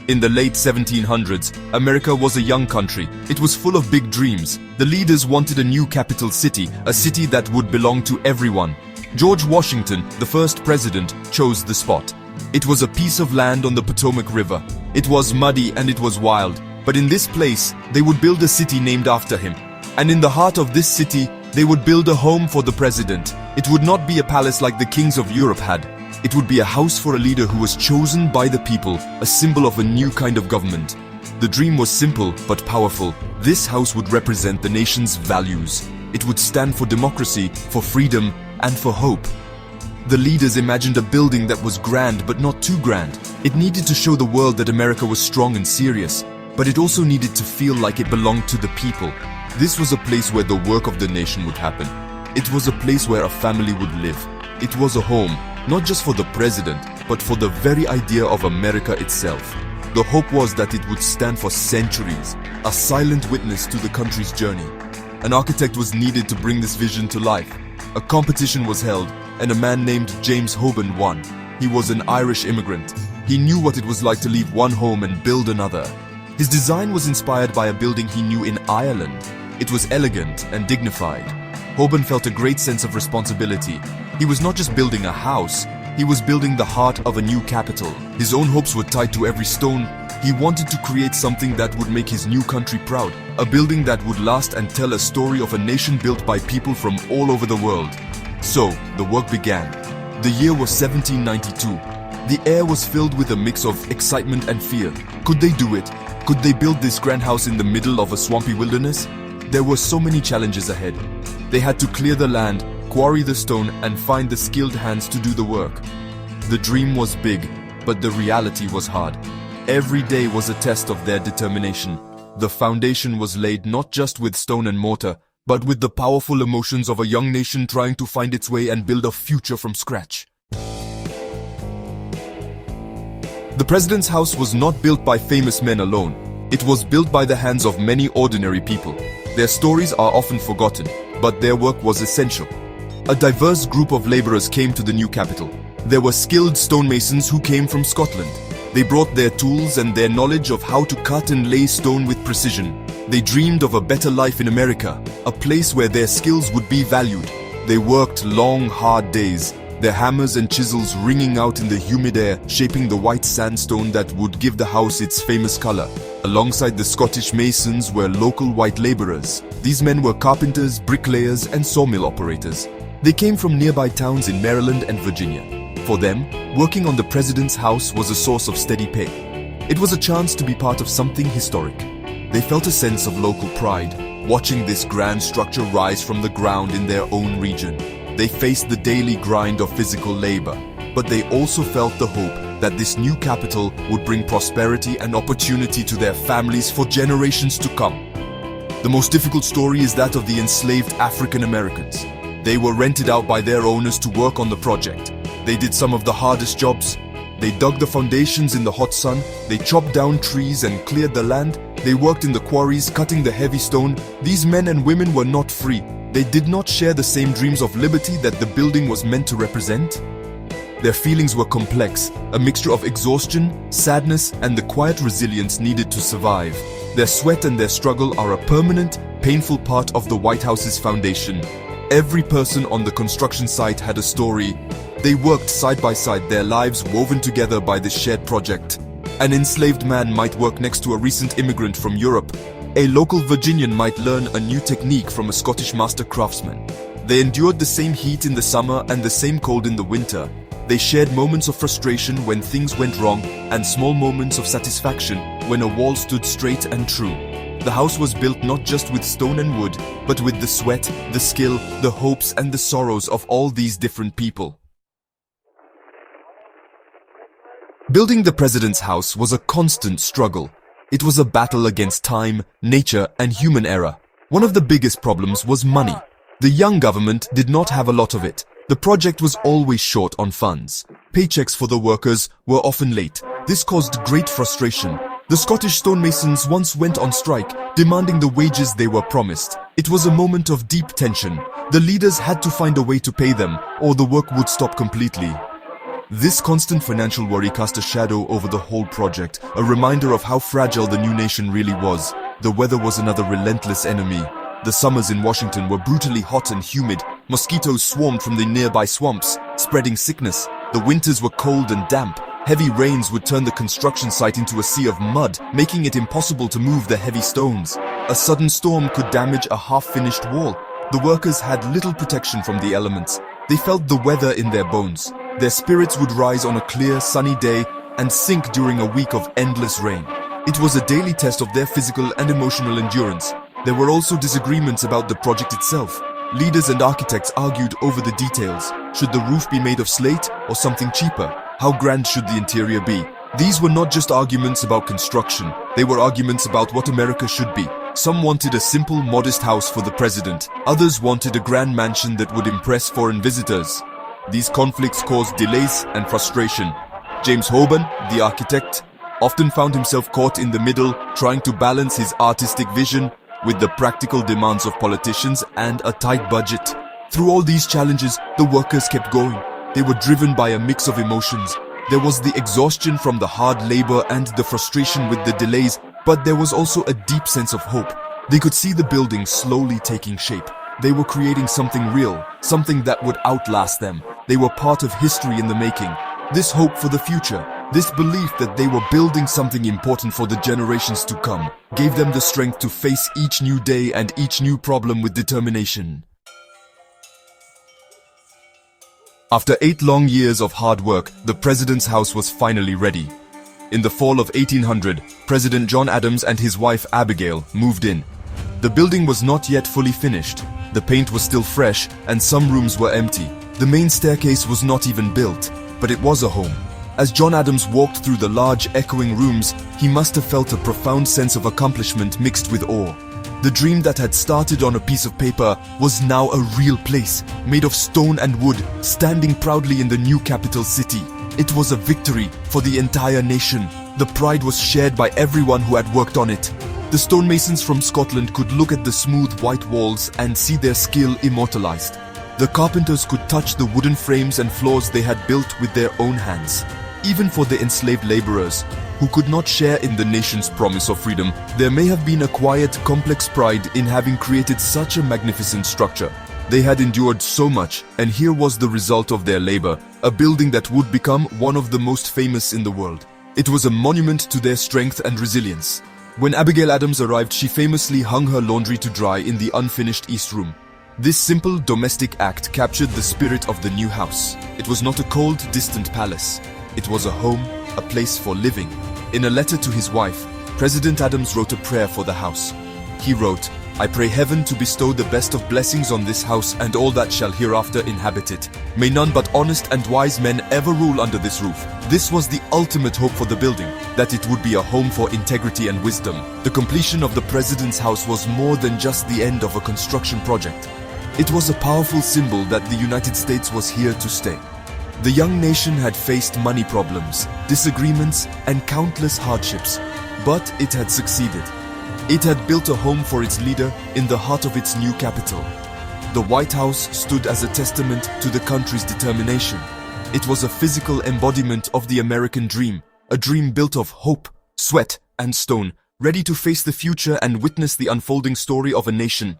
In the late 1700s, America was a young country. It was full of big dreams. The leaders wanted a new capital city, a city that would belong to everyone. George Washington, the first president, chose the spot. It was a piece of land on the Potomac River. It was muddy and it was wild, but in this place, they would build a city named after him. And in the heart of this city, they would build a home for the president. It would not be a palace like the kings of Europe had. It would be a house for a leader who was chosen by the people, a symbol of a new kind of government. The dream was simple but powerful. This house would represent the nation's values. It would stand for democracy, for freedom, and for hope. The leaders imagined a building that was grand but not too grand. It needed to show the world that America was strong and serious, but it also needed to feel like it belonged to the people. This was a place where the work of the nation would happen. It was a place where a family would live. It was a home, not just for the president, but for the very idea of America itself. The hope was that it would stand for centuries, a silent witness to the country's journey. An architect was needed to bring this vision to life. A competition was held, and a man named James Hoban won. He was an Irish immigrant. He knew what it was like to leave one home and build another. His design was inspired by a building he knew in Ireland. It was elegant and dignified. Hoban felt a great sense of responsibility. He was not just building a house, he was building the heart of a new capital. His own hopes were tied to every stone. He wanted to create something that would make his new country proud, a building that would last and tell a story of a nation built by people from all over the world. So, the work began. The year was 1792. The air was filled with a mix of excitement and fear. Could they do it? Could they build this grand house in the middle of a swampy wilderness? There were so many challenges ahead. They had to clear the land, quarry the stone, and find the skilled hands to do the work. The dream was big, but the reality was hard. Every day was a test of their determination. The foundation was laid not just with stone and mortar, but with the powerful emotions of a young nation trying to find its way and build a future from scratch. The president's house was not built by famous men alone. It was built by the hands of many ordinary people. Their stories are often forgotten, but their work was essential. A diverse group of laborers came to the new capital. There were skilled stonemasons who came from Scotland. They brought their tools and their knowledge of how to cut and lay stone with precision. They dreamed of a better life in America, a place where their skills would be valued. They worked long, hard days, their hammers and chisels ringing out in the humid air, shaping the white sandstone that would give the house its famous color. Alongside the Scottish masons were local white laborers. These men were carpenters, bricklayers, and sawmill operators. They came from nearby towns in Maryland and Virginia. For them, working on the president's house was a source of steady pay. It was a chance to be part of something historic. They felt a sense of local pride, watching this grand structure rise from the ground in their own region. They faced the daily grind of physical labor, but they also felt the hope that this new capital would bring prosperity and opportunity to their families for generations to come. The most difficult story is that of the enslaved African Americans. They were rented out by their owners to work on the project. They did some of the hardest jobs. They dug the foundations in the hot sun, they chopped down trees and cleared the land, they worked in the quarries cutting the heavy stone. These men and women were not free. They did not share the same dreams of liberty that the building was meant to represent. Their feelings were complex, a mixture of exhaustion, sadness, and the quiet resilience needed to survive. Their sweat and their struggle are a permanent, painful part of the White House's foundation. Every person on the construction site had a story. They worked side by side, their lives woven together by this shared project. An enslaved man might work next to a recent immigrant from Europe. A local Virginian might learn a new technique from a Scottish master craftsman. They endured the same heat in the summer and the same cold in the winter. They shared moments of frustration when things went wrong and small moments of satisfaction when a wall stood straight and true. The house was built not just with stone and wood, but with the sweat, the skill, the hopes and the sorrows of all these different people. Building the president's house was a constant struggle. It was a battle against time, nature, and human error. One of the biggest problems was money. The young government did not have a lot of it. The project was always short on funds. Paychecks for the workers were often late. This caused great frustration. The Scottish stonemasons once went on strike, demanding the wages they were promised. It was a moment of deep tension. The leaders had to find a way to pay them, or the work would stop completely. This constant financial worry cast a shadow over the whole project, a reminder of how fragile the new nation really was. The weather was another relentless enemy. The summers in Washington were brutally hot and humid. Mosquitoes swarmed from the nearby swamps, spreading sickness. The winters were cold and damp. Heavy rains would turn the construction site into a sea of mud, making it impossible to move the heavy stones. A sudden storm could damage a half-finished wall. The workers had little protection from the elements. They felt the weather in their bones. Their spirits would rise on a clear, sunny day and sink during a week of endless rain. It was a daily test of their physical and emotional endurance. There were also disagreements about the project itself. Leaders and architects argued over the details. Should the roof be made of slate or something cheaper? How grand should the interior be? These were not just arguments about construction. They were arguments about what America should be. Some wanted a simple, modest house for the president. Others wanted a grand mansion that would impress foreign visitors. These conflicts caused delays and frustration. James Hoban, the architect, often found himself caught in the middle, trying to balance his artistic vision with the practical demands of politicians and a tight budget. Through all these challenges, the workers kept going. They were driven by a mix of emotions. There was the exhaustion from the hard labor and the frustration with the delays, but there was also a deep sense of hope. They could see the building slowly taking shape. They were creating something real, something that would outlast them. They were part of history in the making. This hope for the future, this belief that they were building something important for the generations to come, gave them the strength to face each new day and each new problem with determination. After 8 long years of hard work, the president's house was finally ready. In the fall of 1800, President John Adams and his wife Abigail moved in. The building was not yet fully finished. The paint was still fresh and some rooms were empty. The main staircase was not even built, but it was a home. As John Adams walked through the large, echoing rooms, he must have felt a profound sense of accomplishment mixed with awe. The dream that had started on a piece of paper was now a real place, made of stone and wood, standing proudly in the new capital city. It was a victory for the entire nation. The pride was shared by everyone who had worked on it. The stonemasons from Scotland could look at the smooth white walls and see their skill immortalized. The carpenters could touch the wooden frames and floors they had built with their own hands. Even for the enslaved laborers, who could not share in the nation's promise of freedom, there may have been a quiet, complex pride in having created such a magnificent structure. They had endured so much, and here was the result of their labor, a building that would become one of the most famous in the world. It was a monument to their strength and resilience. When Abigail Adams arrived, she famously hung her laundry to dry in the unfinished East Room. This simple domestic act captured the spirit of the new house. It was not a cold, distant palace. It was a home, a place for living. In a letter to his wife, President Adams wrote a prayer for the house. He wrote, "I pray heaven to bestow the best of blessings on this house and all that shall hereafter inhabit it. May none but honest and wise men ever rule under this roof." This was the ultimate hope for the building, that it would be a home for integrity and wisdom. The completion of the president's house was more than just the end of a construction project. It was a powerful symbol that the United States was here to stay. The young nation had faced money problems, disagreements, and countless hardships, but it had succeeded. It had built a home for its leader in the heart of its new capital. The White House stood as a testament to the country's determination. It was a physical embodiment of the American dream, a dream built of hope, sweat, and stone, ready to face the future and witness the unfolding story of a nation